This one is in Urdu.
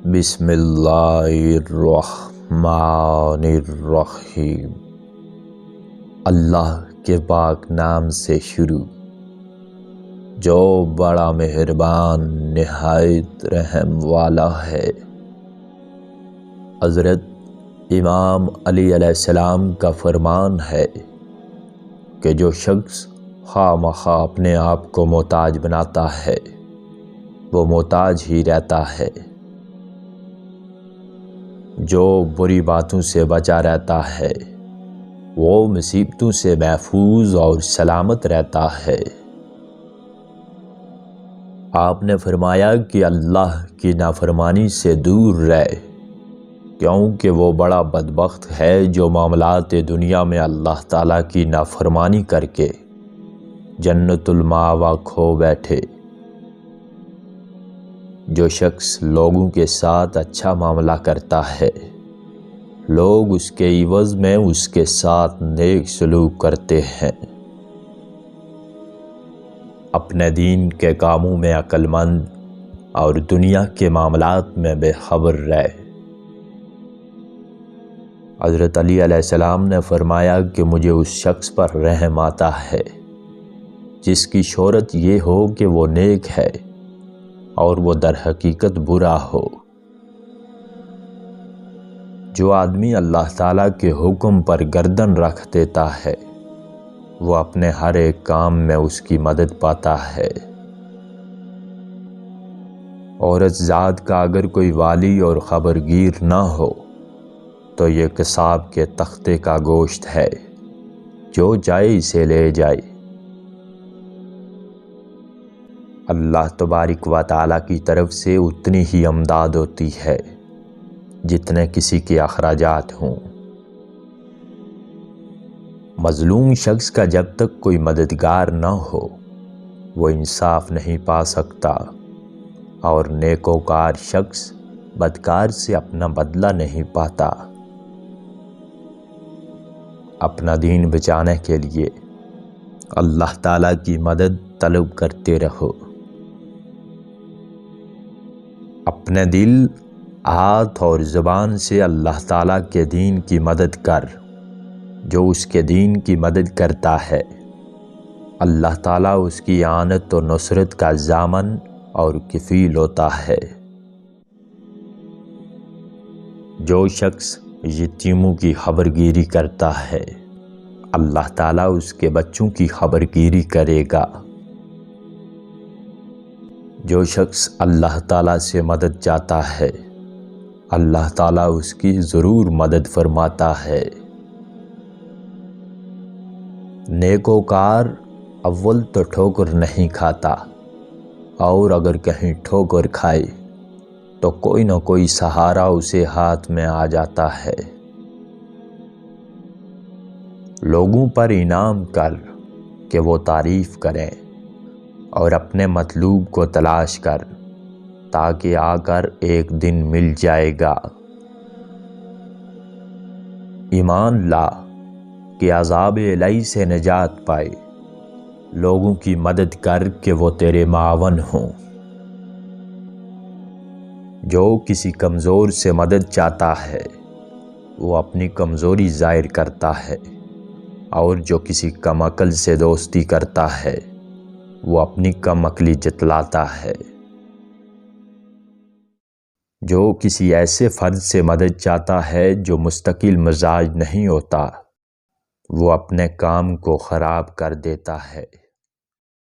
بسم اللہ الرحمن الرحیم۔ اللہ کے پاک نام سے شروع جو بڑا مہربان نہایت رحم والا ہے۔ حضرت امام علی علیہ السلام کا فرمان ہے کہ جو شخص خواہ مخواہ اپنے آپ کو محتاج بناتا ہے وہ محتاج ہی رہتا ہے، جو بری باتوں سے بچا رہتا ہے وہ مصیبتوں سے محفوظ اور سلامت رہتا ہے۔ آپ نے فرمایا کہ اللہ کی نافرمانی سے دور رہے، کیونکہ وہ بڑا بدبخت ہے جو معاملات دنیا میں اللہ تعالیٰ کی نافرمانی کر کے جنت المأویٰ کھو بیٹھے۔ جو شخص لوگوں کے ساتھ اچھا معاملہ کرتا ہے لوگ اس کے عوض میں اس کے ساتھ نیک سلوک کرتے ہیں۔ اپنے دین کے کاموں میں عقل مند اور دنیا کے معاملات میں بے خبر رہے۔ حضرت علی علیہ السلام نے فرمایا کہ مجھے اس شخص پر رحم آتا ہے جس کی شہرت یہ ہو کہ وہ نیک ہے اور وہ در حقیقت برا ہو۔ جو آدمی اللہ تعالیٰ کے حکم پر گردن رکھ دیتا ہے وہ اپنے ہر ایک کام میں اس کی مدد پاتا ہے۔ عورت ذات کا اگر کوئی والی اور خبرگیر نہ ہو تو یہ قصاب کے تختے کا گوشت ہے، جو جائے اسے لے جائے۔ اللہ تبارک و تعالیٰ کی طرف سے اتنی ہی امداد ہوتی ہے جتنے کسی کے اخراجات ہوں۔ مظلوم شخص کا جب تک کوئی مددگار نہ ہو وہ انصاف نہیں پا سکتا، اور نیکوکار شخص بدکار سے اپنا بدلہ نہیں پاتا۔ اپنا دین بچانے کے لیے اللہ تعالیٰ کی مدد طلب کرتے رہو۔ اپنے دل، ہاتھ اور زبان سے اللہ تعالیٰ کے دین کی مدد کر۔ جو اس کے دین کی مدد کرتا ہے اللہ تعالیٰ اس کی اعانت و نصرت کا ضامن اور کفیل ہوتا ہے۔ جو شخص یتیموں کی خبرگیری کرتا ہے اللہ تعالیٰ اس کے بچوں کی خبرگیری کرے گا۔ جو شخص اللہ تعالیٰ سے مدد چاہتا ہے اللہ تعالیٰ اس کی ضرور مدد فرماتا ہے۔ نیکوکار اول تو ٹھوکر نہیں کھاتا، اور اگر کہیں ٹھوکر کھائے تو کوئی نہ کوئی سہارا اسے ہاتھ میں آ جاتا ہے۔ لوگوں پر انعام کر کہ وہ تعریف کریں، اور اپنے مطلوب کو تلاش کر تاکہ آ کر ایک دن مل جائے گا۔ ایمان لا کہ عذاب الہی سے نجات پائے، لوگوں کی مدد کر کہ وہ تیرے معاون ہوں۔ جو کسی کمزور سے مدد چاہتا ہے وہ اپنی کمزوری ظاہر کرتا ہے، اور جو کسی کم عقل سے دوستی کرتا ہے وہ اپنی کم عقلی جتلاتا ہے۔ جو کسی ایسے فرد سے مدد چاہتا ہے جو مستقل مزاج نہیں ہوتا وہ اپنے کام کو خراب کر دیتا ہے۔